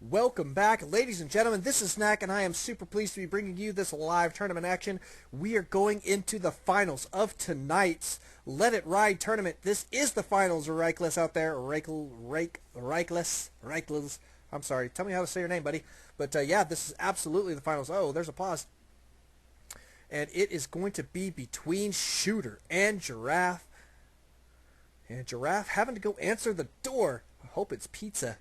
Welcome back, ladies and gentlemen. This is Snack, and I am super pleased to be bringing you this live tournament action. We are going into the finals of tonight's Let It Ride tournament. This is the finals, Reikless out there. Reikless. I'm sorry. Tell me how to say your name, buddy. But yeah, this is absolutely the finals. Oh, there's a pause. And it is going to be between ShOoTeR and Giraffe. And Giraffe having to go answer the door. I hope it's pizza.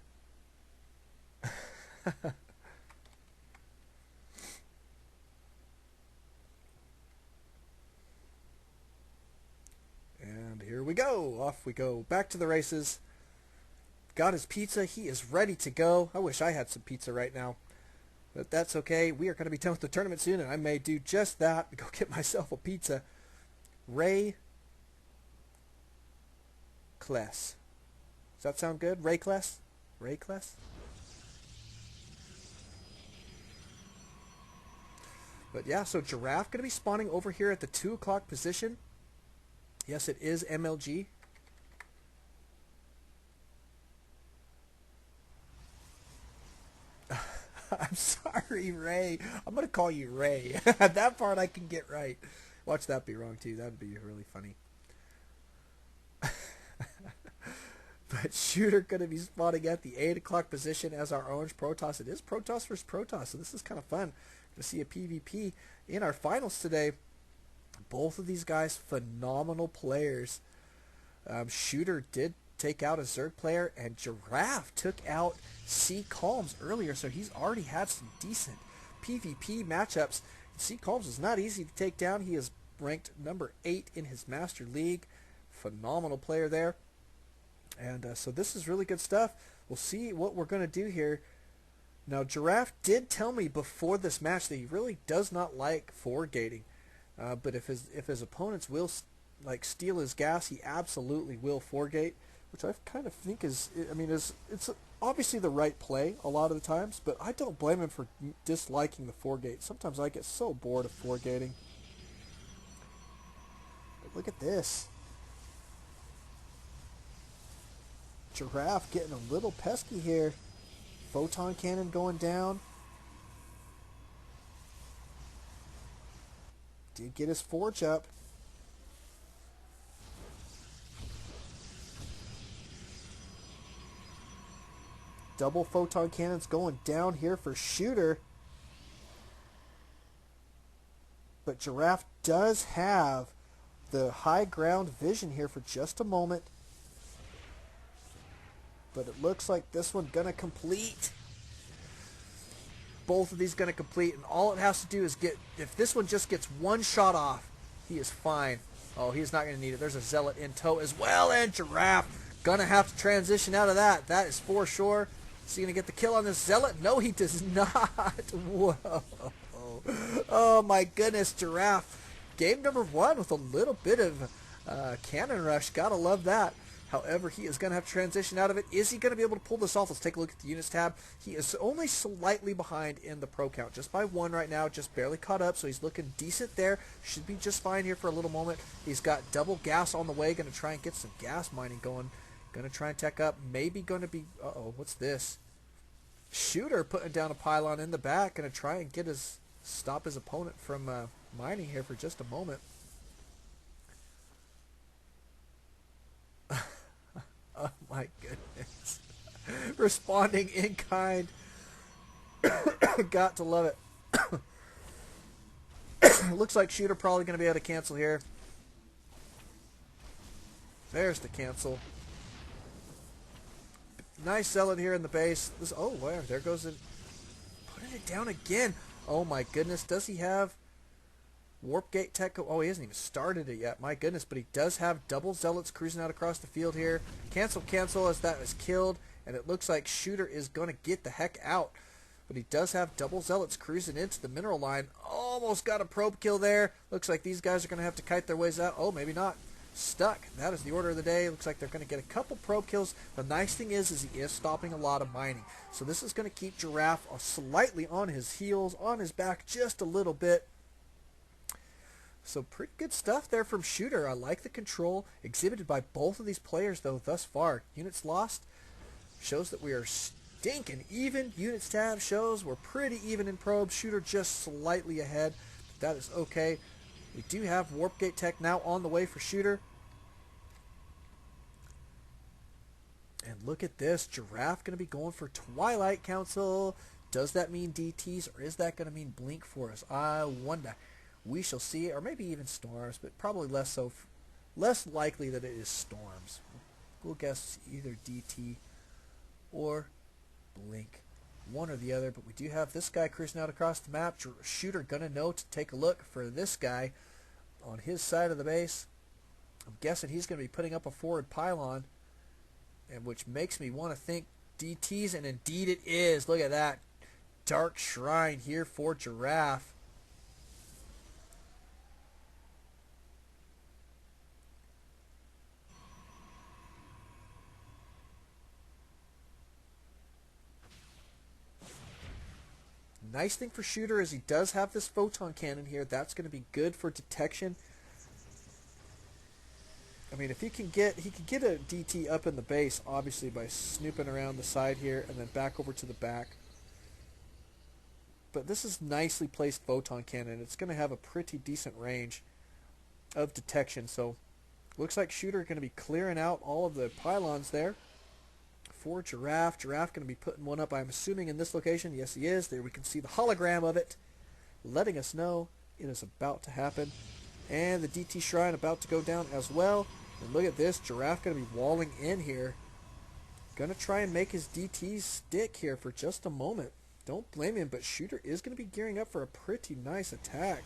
And here we go. Off we go. Back to the races. Got his pizza. He is ready to go. I wish I had some pizza right now. But that's okay. We are going to be done with the tournament soon, and I may do just that. Go get myself a pizza. Ray Kless. Does that sound good? Ray Kless? Ray Kless? But yeah, so Giraffe going to be spawning over here at the 2 o'clock position. Yes, it is MLG. I'm sorry, Ray. I'm going to call you Ray. That part I can get right. Watch that be wrong, too. That would be really funny. But ShOoTeR going to be spawning at the 8 o'clock position as our orange Protoss. It is Protoss versus Protoss, so this is kind of fun to see a PvP in our finals today. Both of these guys, phenomenal players. ShOoTeR did take out a Zerg player, and Giraffe took out sYnGiraffe earlier, so he's already had some decent PvP matchups. sYnGiraffe is not easy to take down. He is ranked number 8 in his Master League. Phenomenal player there. And so this is really good stuff. We'll see what we're going to do here. Now, Giraffe did tell me before this match that he really does not like four-gating. But if his opponents will steal his gas, he absolutely will four-gate, which I kind of think is it's obviously the right play a lot of the times, but I don't blame him for disliking the four-gate. Sometimes I get so bored of four-gating. But look at this. Giraffe getting a little pesky here. Photon cannon going down. Did get his forge up. Double photon cannons going down here for ShOoTeR. But Giraffe does have the high ground vision here for just a moment. But it looks like this one gonna complete. Both of these gonna complete, and all it has to do is if this one just gets one shot off, he is fine. Oh, he's not gonna need it. There's a Zealot in tow as well, and Giraffe gonna have to transition out of that. That is for sure. Is he gonna get the kill on this Zealot? No, he does not. Whoa. Oh my goodness, Giraffe. Game number 1 with a little bit of cannon rush. Gotta love that. However, he is going to have to transition out of it. Is he going to be able to pull this off? Let's take a look at the units tab. He is only slightly behind in the pro count, just by 1 right now, just barely caught up, so he's looking decent there. Should be just fine here for a little moment. He's got double gas on the way, going to try and get some gas mining going. Going to try and tech up. Maybe going to be, uh-oh, what's this? ShOoTeR putting down a pylon in the back, going to try and stop his opponent from mining here for just a moment. Oh my goodness. Responding in kind. Got to love it. Looks like ShOoTeR probably going to be able to cancel here. There's the cancel. Nice Zealot here in the base. Oh, wow, there goes it. Putting it down again. Oh my goodness. Does he have Warp Gate tech? Oh, he hasn't even started it yet. My goodness, but he does have double Zealots cruising out across the field here. Cancel as that is killed, and it looks like ShOoTeR is going to get the heck out. But he does have double Zealots cruising into the mineral line. Almost got a probe kill there. Looks like these guys are going to have to kite their ways out. Oh, maybe not. Stuck. That is the order of the day. Looks like they're going to get a couple probe kills. The nice thing is he is stopping a lot of mining. So this is going to keep Giraffe slightly on his heels, on his back just a little bit. So pretty good stuff there from ShOoTeR. I like the control exhibited by both of these players, though, thus far. Units lost shows that we are stinking even. Unit stab shows we're pretty even in probes. ShOoTER just slightly ahead. But that is okay. We do have warp gate tech now on the way for ShOoTER. And look at this. Giraffe going to be going for Twilight Council. Does that mean DTs, or is that going to mean Blink for us? I wonder. We shall see. Or maybe even Storms, but probably less so. Less likely that it is Storms. We'll guess either DT or Blink. One or the other. But we do have this guy cruising out across the map. ShOoTER going to know to take a look for this guy on his side of the base. I'm guessing he's going to be putting up a forward pylon, and which makes me want to think DTs, and indeed it is. Look at that. Dark Shrine here for Giraffe. Nice thing for ShOoTER is he does have this photon cannon here. That's going to be good for detection. I mean, if he can get a DT up in the base, obviously by snooping around the side here and then back over to the back. But this is nicely placed photon cannon. It's going to have a pretty decent range of detection. So looks like ShOoTER going to be clearing out all of the pylons there for Giraffe. Giraffe going to be putting one up, I'm assuming, in this location. Yes, he is. There we can see the hologram of it, letting us know it is about to happen. And the DT Shrine about to go down as well. And look at this. Giraffe going to be walling in here. Going to try and make his DT stick here for just a moment. Don't blame him, but ShOoTER is going to be gearing up for a pretty nice attack.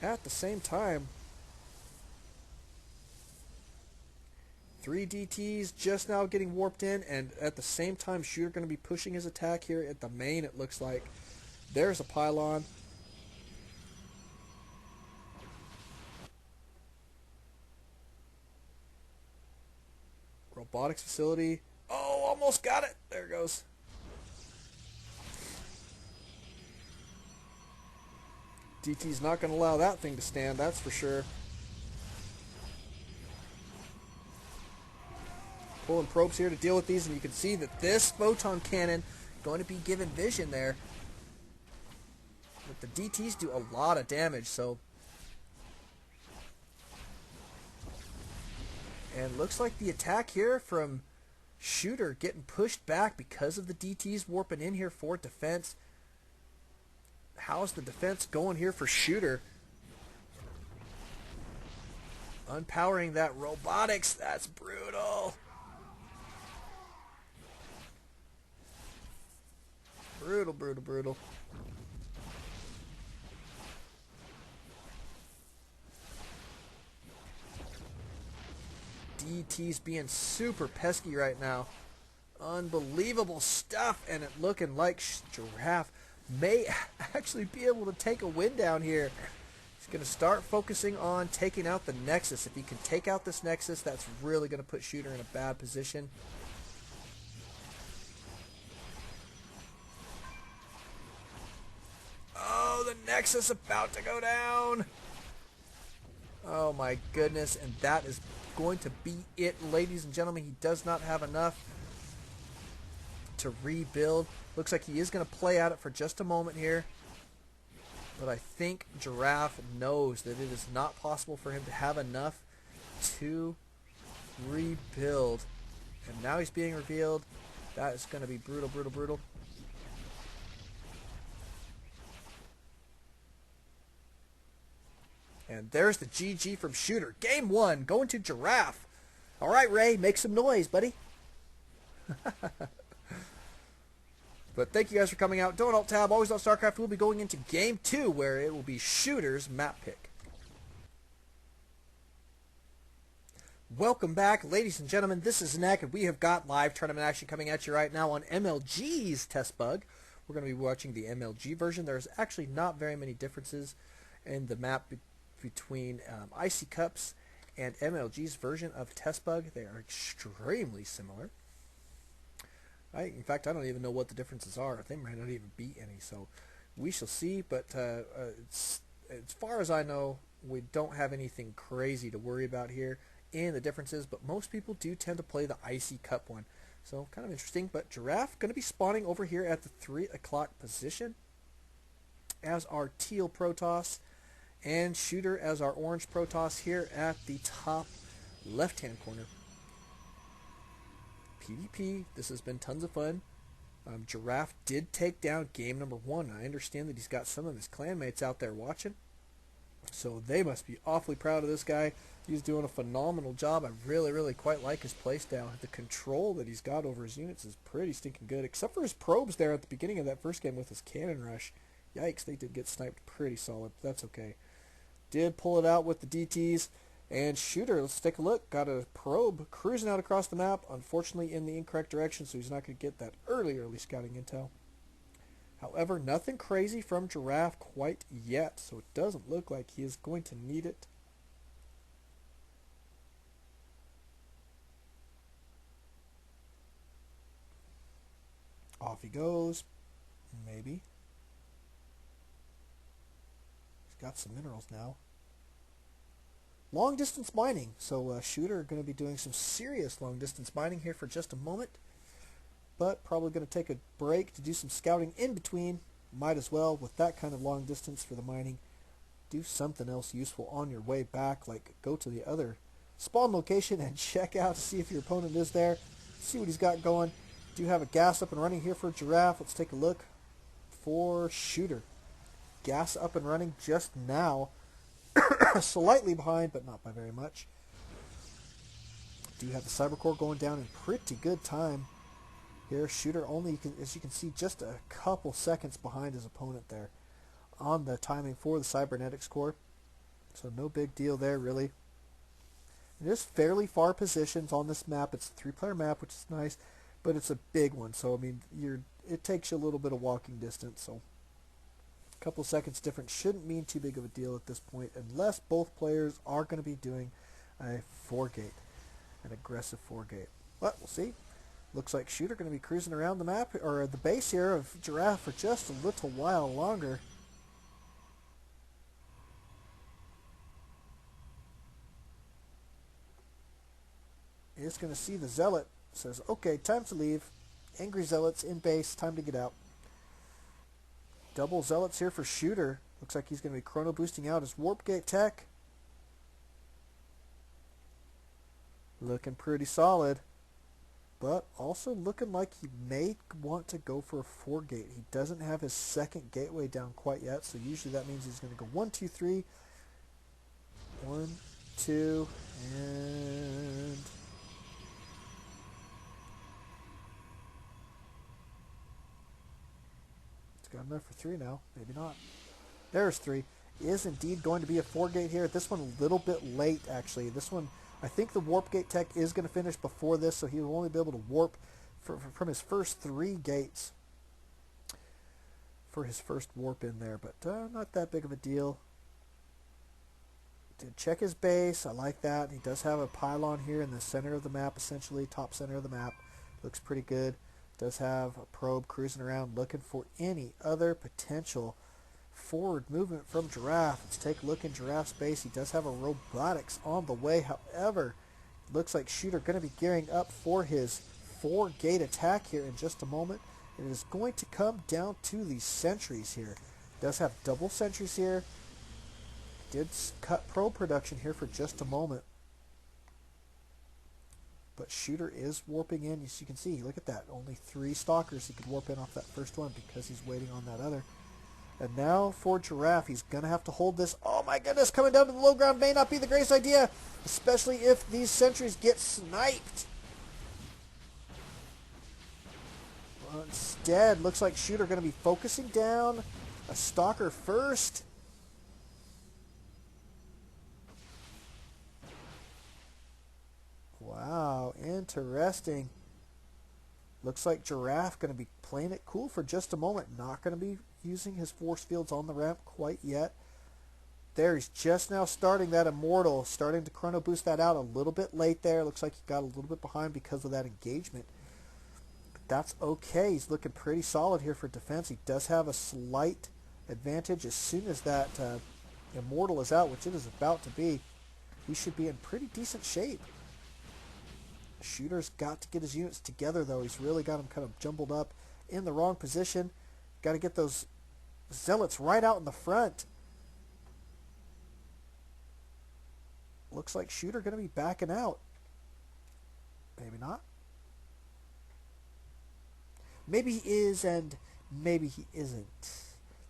At the same time, 3 DTs just now getting warped in, and at the same time, ShOoTER going to be pushing his attack here at the main, it looks like. There's a pylon. Robotics facility. Oh, almost got it. There it goes. DT's not going to allow that thing to stand, that's for sure. Pulling probes here to deal with these, and you can see that this photon cannon going to be given vision there. But the DTs do a lot of damage, so. And looks like the attack here from ShOoTER getting pushed back because of the DTs warping in here for defense. How's the defense going here for ShOoTER? Unpowering that robotics. That's brutal. Brutal, brutal, brutal. DT's being super pesky right now. Unbelievable stuff, and it looking like Giraffe may actually be able to take a win down here. He's going to start focusing on taking out the Nexus. If he can take out this Nexus, that's really going to put ShOoTER in a bad position. Oh, the Nexus about to go down. Oh my goodness, and that is going to be it, ladies and gentlemen. He does not have enough to rebuild. Looks like he is going to play at it for just a moment here. But I think Giraffe knows that it is not possible for him to have enough to rebuild. And now he's being revealed. That is going to be brutal, brutal, brutal. And there's the GG from ShOoTER. Game 1, going to Giraffe. All right, Ray, make some noise, buddy. But thank you guys for coming out. Don't alt-tab. Always love StarCraft. We'll be going into Game 2, where it will be ShOoTER's map pick. Welcome back, ladies and gentlemen. This is Neck, and we have got live tournament action coming at you right now on MLG's Test Bug. We're going to be watching the MLG version. There's actually not very many differences in the map between Icy Cups and MLG's version of Test Bug. They are extremely similar. In fact, I don't even know what the differences are. They might not even be any, so we shall see. But as far as I know, we don't have anything crazy to worry about here in the differences, but most people do tend to play the Icy Cup one. So kind of interesting. But Giraffe going to be spawning over here at the 3 o'clock position as our teal Protoss, and ShOoTeR as our orange Protoss here at the top left-hand corner. PvP, this has been tons of fun. Giraffe did take down game number 1. I understand that he's got some of his clanmates out there watching, so they must be awfully proud of this guy. He's doing a phenomenal job. I really quite like his playstyle. The control that he's got over his units is pretty stinking good, except for his probes there at the beginning of that first game with his cannon rush. Yikes, they did get sniped pretty solid, but that's okay. Did pull it out with the DTs. And ShOoTeR, let's take a look. Got a probe cruising out across the map, unfortunately in the incorrect direction, so he's not going to get that early scouting intel. However, nothing crazy from Giraffe quite yet, so it doesn't look like he is going to need it. Off he goes. Maybe. He's got some minerals now. Long distance mining. So ShOoTeR going to be doing some serious long distance mining here for just a moment. But probably going to take a break to do some scouting in between. Might as well, with that kind of long distance for the mining, do something else useful on your way back, like go to the other spawn location and check out to see if your opponent is there. See what he's got going. Do have a gas up and running here for Giraffe. Let's take a look for ShOoTeR. Gas up and running just now. Slightly behind, but not by very much. Do have the cyber core going down in pretty good time. Here, ShOoTeR only, as you can see, just a couple seconds behind his opponent there on the timing for the cybernetics core. So no big deal there, really. It is fairly far positions on this map. It's a 3-player map, which is nice, but it's a big one. So I mean, it takes you a little bit of walking distance. So a couple seconds difference shouldn't mean too big of a deal at this point, unless both players are going to be doing a 4-gate, an aggressive 4-gate. But we'll see. Looks like ShOoTeR going to be cruising around the map, or the base here of Giraffe, for just a little while longer. He's going to see the Zealot. Says, okay, time to leave. Angry Zealots in base, time to get out. Double Zealots here for ShOoTeR. Looks like he's going to be chrono boosting out his Warp Gate tech. Looking pretty solid. But also looking like he may want to go for a 4-gate. He doesn't have his second gateway down quite yet, so usually that means he's going to go 1, 2, 3. 1, 2, and... it's got enough for 3 now. Maybe not. There's 3. Is indeed going to be a 4-gate here. This one a little bit late, actually. This one, I think the Warp Gate tech is going to finish before this, so he will only be able to warp from his first 3 gates for his first warp in there, but not that big of a deal. Did check his base. I like that. He does have a pylon here in the center of the map, essentially, top center of the map. Looks pretty good. Does have a probe cruising around looking for any other potential forward movement from Giraffe. Let's take a look in Giraffe's base. He does have a robotics on the way. However, looks like ShOoTeR going to be gearing up for his 4-gate attack here in just a moment. It is going to come down to the sentries here. Does have double sentries here. Did cut probe production here for just a moment. But ShOoTeR is warping in. As you can see, look at that. Only 3 stalkers he could warp in off that first one because he's waiting on that other. And now for Giraffe, he's going to have to hold this. Oh my goodness, coming down to the low ground may not be the greatest idea, especially if these sentries get sniped. Well, instead, looks like ShOoTeR going to be focusing down a stalker first. Wow, interesting. Looks like Giraffe going to be playing it cool for just a moment. Not going to be using his force fields on the ramp quite yet. There, he's just now starting that Immortal, starting to chrono boost that out a little bit late there. Looks like he got a little bit behind because of that engagement. But that's okay. He's looking pretty solid here for defense. He does have a slight advantage as soon as that Immortal is out, which it is about to be. He should be in pretty decent shape. ShOoTER's got to get his units together, though. He's really got them kind of jumbled up in the wrong position. Got to get those zealots right out in the front. Looks like ShOoTER going to be backing out. Maybe not. Maybe he is, and maybe he isn't.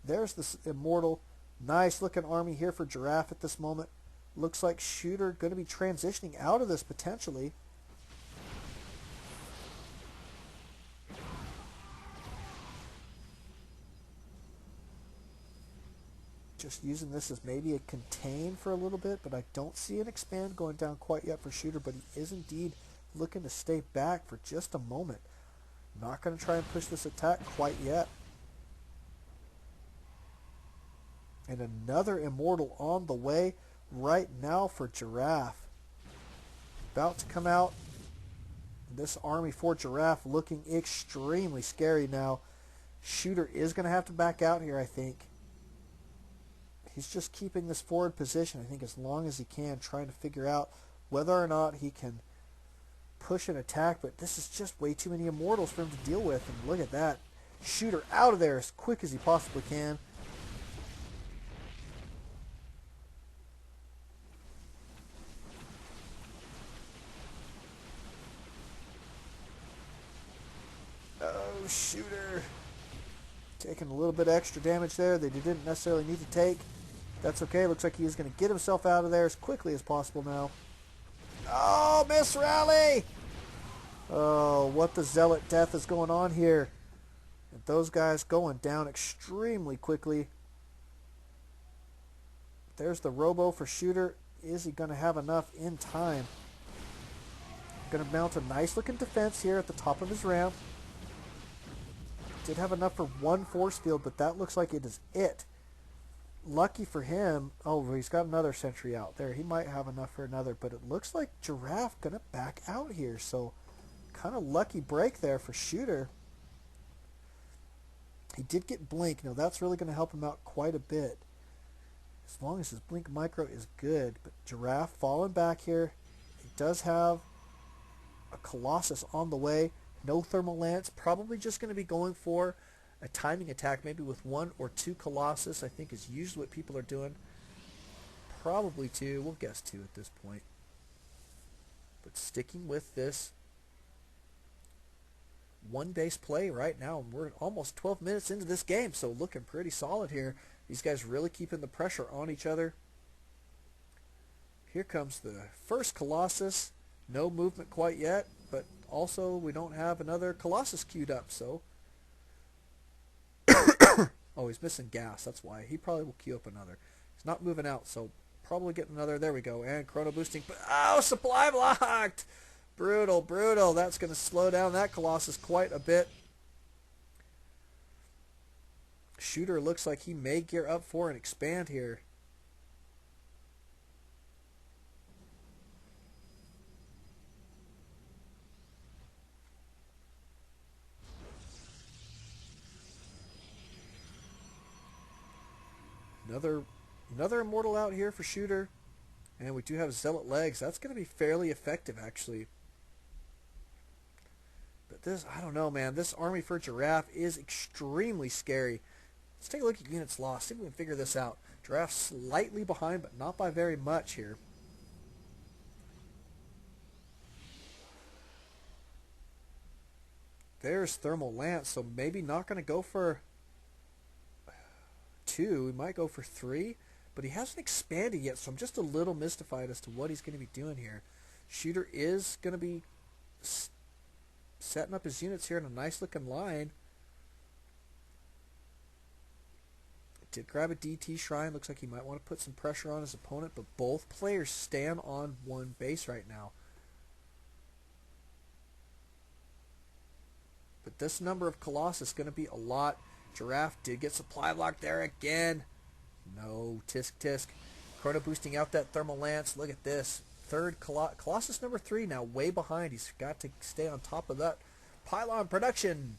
There's this Immortal. Nice looking army here for Giraffe at this moment. Looks like ShOoTER going to be transitioning out of this potentially. Just using this as maybe a contain for a little bit, but I don't see an expand going down quite yet for ShOoTER, but he is indeed looking to stay back for just a moment. Not going to try and push this attack quite yet. And another Immortal on the way right now for Giraffe. About to come out. This army for Giraffe looking extremely scary now. ShOoTER is going to have to back out here, I think. He's just keeping this forward position, I think, as long as he can, trying to figure out whether or not he can push an attack, but this is just way too many Immortals for him to deal with. And look at that. ShOoTER out of there as quick as he possibly can. Oh, ShOoTER. Taking a little bit of extra damage there that he didn't necessarily need to take. That's okay. Looks like he is going to get himself out of there as quickly as possible now. Oh, miss rally! Oh, what the zealot death is going on here. And those guys going down extremely quickly. There's the robo for ShOoTER. Is he going to have enough in time? Going to mount a nice looking defense here at the top of his ramp. Did have enough for one force field, but that looks like it is it. Lucky for him. Oh, he's got another sentry out there. He might have enough for another, but it looks like Giraffe going to back out here. So kind of lucky break there for ShOoTER. He did get blink. Now that's really going to help him out quite a bit, as long as his blink micro is good. But Giraffe falling back here. He does have a Colossus on the way. No thermal lance. Probably just going to be going for a timing attack, maybe with 1 or 2 Colossus, I think is usually what people are doing. Probably 2. We'll guess 2 at this point. But sticking with this one base play right now, and we're almost 12 minutes into this game, so looking pretty solid here. These guys really keeping the pressure on each other. Here comes the first Colossus. No movement quite yet, but also we don't have another Colossus queued up, so oh, he's missing gas. That's why. He probably will queue up another. He's not moving out, so probably get another. There we go. And chrono boosting. Oh, supply blocked. Brutal, brutal. That's going to slow down that Colossus quite a bit. ShOoTER looks like he may gear up for an expand here. Another Immortal out here for ShOoTER. And we do have Zealot legs. That's going to be fairly effective, actually. But this, I don't know, man. This army for Giraffe is extremely scary. Let's take a look at units lost. See if we can figure this out. Giraffe slightly behind, but not by very much here. There's Thermal Lance, so maybe not going to go for 2. We might go for 3, but he hasn't expanded yet, so I'm just a little mystified as to what he's going to be doing here. ShOoTER is going to be setting up his units here in a nice looking line. Did grab a DT Shrine. Looks like he might want to put some pressure on his opponent, but both players stand on one base right now. But this number of Colossus is going to be a lot. Giraffe did get supply block there again. No, tisk tisk. Chrono boosting out that Thermal Lance. Look at this. Third Colossus number 3 now way behind. He's got to stay on top of that pylon production.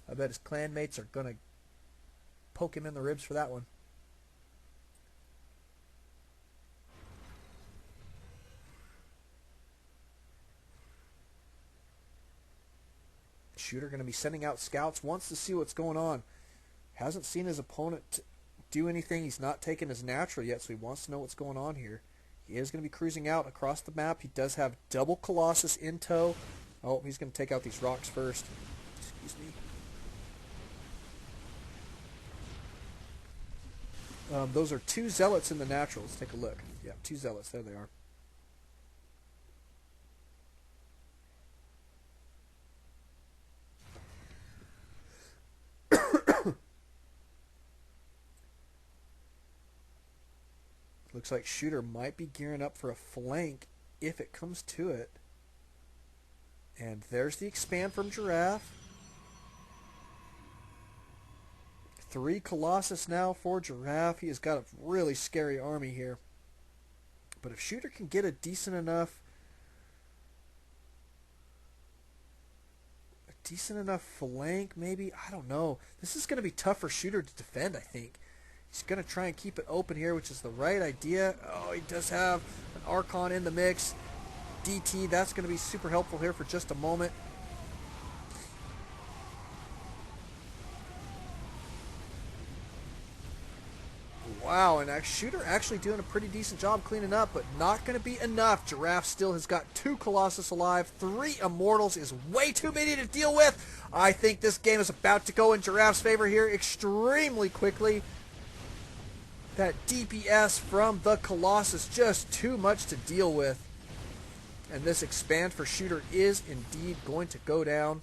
I bet his clanmates are going to poke him in the ribs for that one. ShOoTeR going to be sending out scouts, wants to see what's going on. Hasn't seen his opponent do anything. He's not taken his natural yet, so he wants to know what's going on here. He is going to be cruising out across the map. He does have double Colossus in tow. Oh, he's going to take out these rocks first. Excuse me. Those are 2 Zealots in the natural. Let's take a look. Yeah, 2 Zealots. There they are. Looks like ShOoTeR might be gearing up for a flank if it comes to it. And there's the expand from sYnGiraffe. 3 Colossus now for sYnGiraffe. He has got a really scary army here. But if ShOoTeR can get a decent enough flank, maybe, I don't know. This is going to be tough for ShOoTeR to defend, I think. He's going to try and keep it open here, which is the right idea. Oh, he does have an Archon in the mix. DT, that's going to be super helpful here for just a moment. Wow, and ShOoTeR actually doing a pretty decent job cleaning up, but not going to be enough. sYnGiraffe still has got 2 Colossus alive. 3 Immortals is way too many to deal with. I think this game is about to go in sYnGiraffe's favor here extremely quickly. That DPS from the Colossus, just too much to deal with. And this expand for ShOoTeR is indeed going to go down.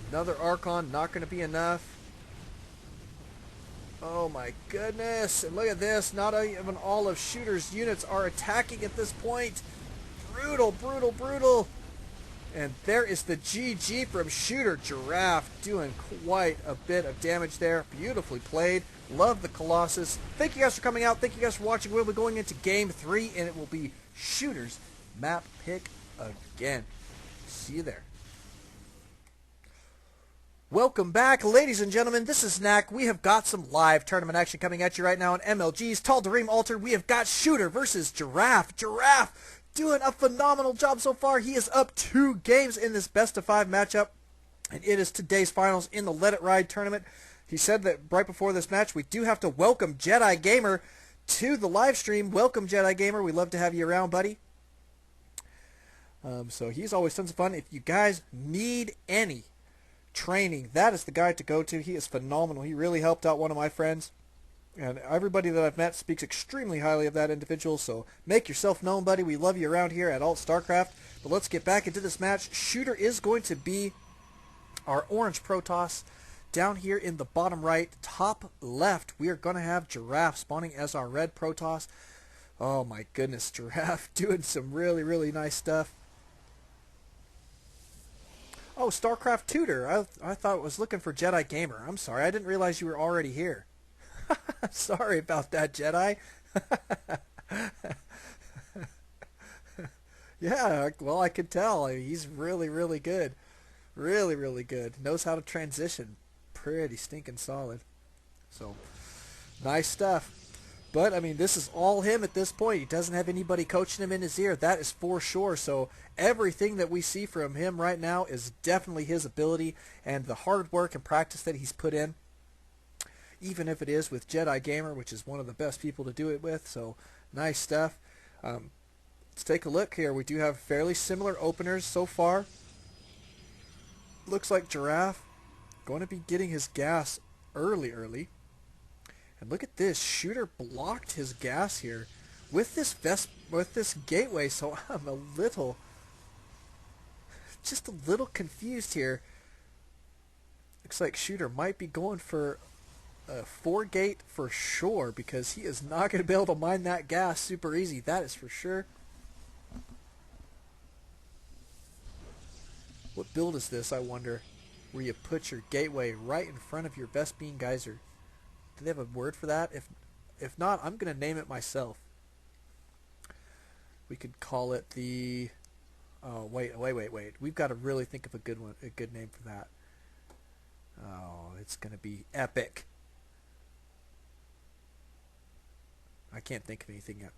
Another Archon, not going to be enough. Oh my goodness. And look at this. Not even all of ShOoTER's units are attacking at this point. Brutal, brutal, brutal. And there is the GG from ShOoTER. sYnGiraffe doing quite a bit of damage there. Beautifully played. Love the Colossus. Thank you guys for coming out. Thank you guys for watching. We'll be going into Game 3, and it will be ShOoTER's map pick again. See you there. Welcome back, ladies and gentlemen. This is Knack. We have got some live tournament action coming at you right now on MLG's Tall Dream Altar. We have got ShOoTER versus sYnGiraffe. sYnGiraffe doing a phenomenal job so far. He is up 2 games in this best-of-5 matchup, and it is today's finals in the Let It Ride tournament. He said that right before this match, we do have to welcome Jedi Gamer to the live stream. Welcome, Jedi Gamer. We love to have you around, buddy. So he's always tons of fun. If you guys need any training, that is the guy to go to. He is phenomenal. He really helped out one of my friends, and everybody that I've met speaks extremely highly of that individual. So make yourself known, buddy. We love you around here at Alt StarCraft. But let's get back into this match. ShOoTER is going to be our orange Protoss. Down here in the bottom right, top left, we are going to have sYnGiraffe spawning as our red Protoss. Oh my goodness, sYnGiraffe doing some really, really nice stuff. Oh, StarCraft tutor. I thought it was looking for Jedi Gamer. I'm sorry. I didn't realize you were already here. Sorry about that, Jedi. Yeah, well, I could tell. He's really, really good. Really, really good. Knows how to transition. Pretty stinking solid. So, nice stuff. But, I mean, this is all him at this point. He doesn't have anybody coaching him in his ear. That is for sure. So everything that we see from him right now is definitely his ability and the hard work and practice that he's put in. Even if it is with Jedi Gamer, which is one of the best people to do it with. So nice stuff. Let's take a look here. We do have fairly similar openers so far. Looks like sYnGiraffe going to be getting his gas early. And look at this, ShOoTER blocked his gas here with this gateway, so I'm just a little confused here. Looks like ShOoTER might be going for a 4-gate for sure, because he is not going to be able to mine that gas super easy, that is for sure. What build is this, I wonder, where you put your gateway right in front of your Vespene Geyser? Do they have a word for that? If not, I'm going to name it myself. We could call it the... Oh, wait. We've got to really think of a good name for that. Oh, it's going to be epic. I can't think of anything yet.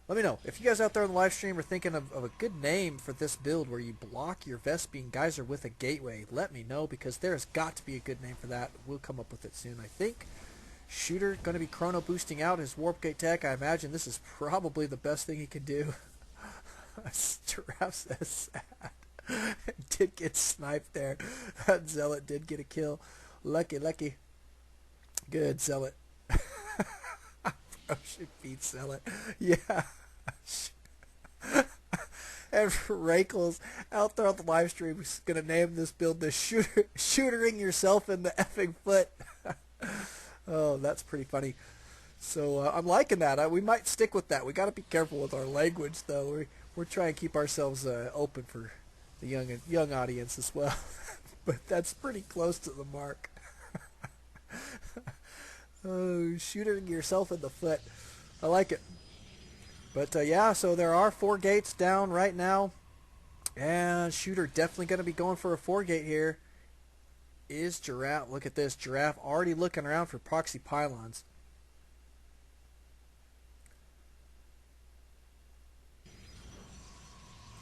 Let me know. If you guys out there on the live stream are thinking of a good name for this build where you block your Vespene Geyser with a gateway, let me know, because there's got to be a good name for that. We'll come up with it soon, I think. ShOoTER going to be chrono boosting out his Warp Gate tech. I imagine this is probably the best thing he can do. Giraffe says sad. Did get sniped there. That Zealot did get a kill. Lucky, lucky. Good, Zealot. Bro should beat Zealot. Yeah. And Rakels out there on the live stream is going to name this build the shootering yourself in the effing foot. Oh, that's pretty funny. So I'm liking that. We might stick with that. We got to be careful with our language, though. We're trying to keep ourselves open for the young audience as well. But that's pretty close to the mark. Oh, shooting yourself in the foot. I like it. But yeah, so there are 4 gates down right now. And ShOoTER definitely going to be going for a 4 gate here. Is Giraffe, look at this, Giraffe already looking around for proxy pylons.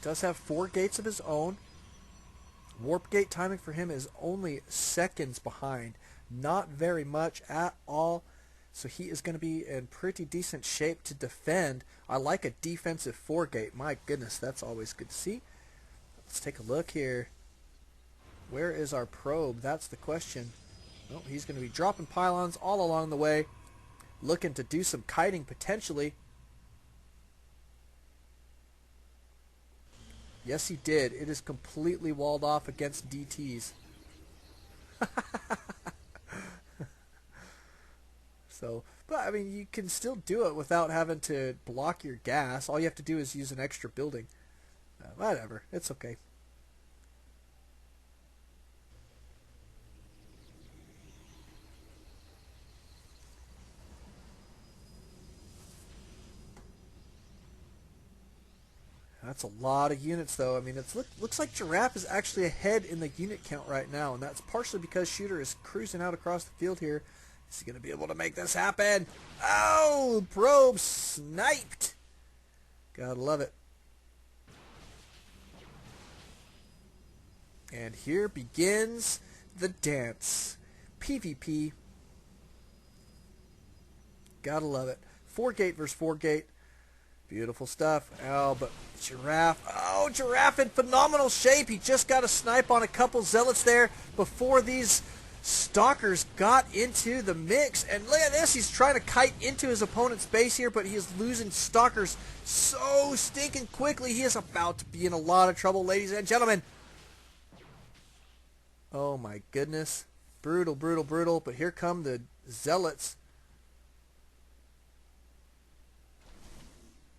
Does have 4 gates of his own. Warp gate timing for him is only seconds behind. Not very much at all. So he is going to be in pretty decent shape to defend. I like a defensive 4 gate. My goodness, that's always good to see. Let's take a look here. Where is our probe? That's the question. Oh, he's going to be dropping pylons all along the way. Looking to do some kiting potentially. Yes, he did. It is completely walled off against DTs. So, but I mean, you can still do it without having to block your gas. All you have to do is use an extra building. Whatever. It's okay. That's a lot of units, though. I mean, it looks like Giraffe is actually ahead in the unit count right now, and that's partially because ShOoTER is cruising out across the field here. Is he going to be able to make this happen? Oh, probe sniped. Gotta love it. And here begins the dance. PvP. Gotta love it. 4 gate versus 4 gate. Beautiful stuff. Oh, but Giraffe. Oh, Giraffe in phenomenal shape. He just got a snipe on a couple Zealots there before these Stalkers got into the mix. And look at this. He's trying to kite into his opponent's base here, but he is losing Stalkers so stinking quickly. He is about to be in a lot of trouble, ladies and gentlemen. Oh, my goodness. Brutal, brutal, brutal. But here come the Zealots.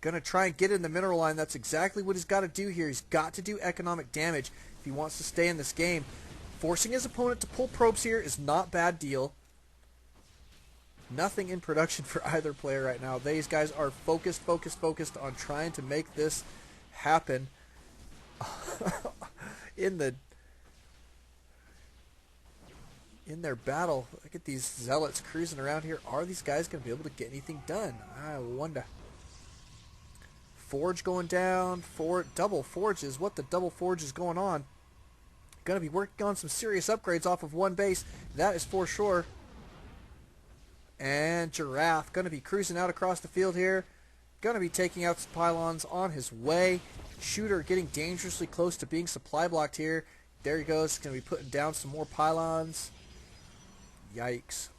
Going to try and get in the mineral line. That's exactly what he's got to do here. He's got to do economic damage if he wants to stay in this game. Forcing his opponent to pull probes here is not a bad deal. Nothing in production for either player right now. These guys are focused on trying to make this happen. in their battle. Look at these Zealots cruising around here. Are these guys going to be able to get anything done? I wonder. Forge going down. Double forges. What the double forge is going on? Going to be working on some serious upgrades off of one base. That is for sure. And Giraffe going to be cruising out across the field here. Going to be taking out some pylons on his way. ShOoTER getting dangerously close to being supply blocked here. There he goes. Going to be putting down some more pylons. Yikes.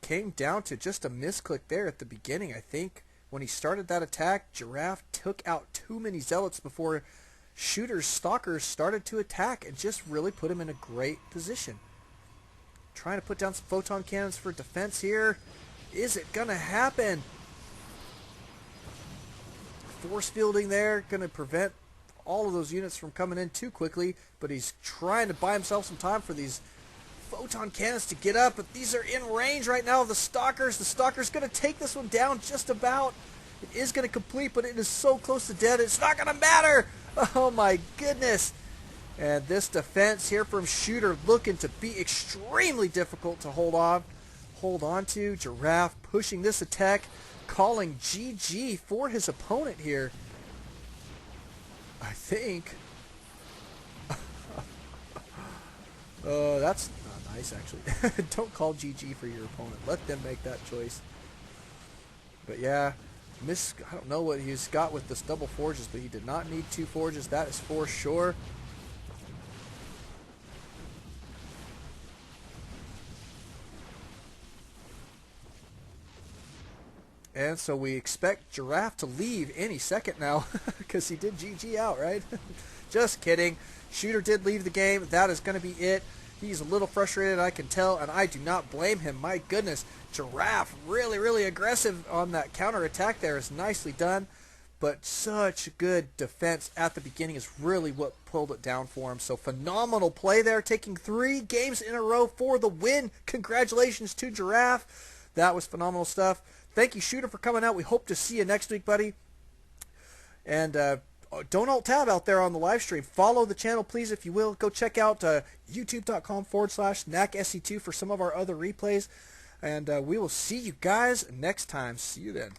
Came down to just a misclick there at the beginning, I think. When he started that attack, Giraffe took out too many Zealots before ShOoTER's Stalkers started to attack and just really put him in a great position. Trying to put down some photon cannons for defense here. Is it going to happen? Force fielding there, going to prevent all of those units from coming in too quickly, but he's trying to buy himself some time for these photon cannons to get up, but these are in range right now of the Stalkers. The Stalker's going to take this one down just about. It is going to complete, but it is so close to dead, it's not going to matter. Oh my goodness. And this defense here from ShOoTeR looking to be extremely difficult to hold on to. Giraffe pushing this attack, calling GG for his opponent here. I think. That's not nice, actually. Don't call GG for your opponent. Let them make that choice. But yeah, I don't know what he's got with this double forges, but he did not need 2 forges. That is for sure. And so we expect Giraffe to leave any second now because he did GG out, right? Just kidding. ShOoTeR did leave the game. That is going to be it. He's a little frustrated, I can tell, and I do not blame him. My goodness, Giraffe really, really aggressive on that counter attack there. Is nicely done, but such good defense at the beginning is really what pulled it down for him. So phenomenal play there, taking 3 games in a row for the win. Congratulations to Giraffe. That was phenomenal stuff. Thank you, ShOoTeR, for coming out. We hope to see you next week, buddy. And don't alt-tab out there on the live stream. Follow the channel, please, if you will. Go check out youtube.com/NACSE2 for some of our other replays. And we will see you guys next time. See you then.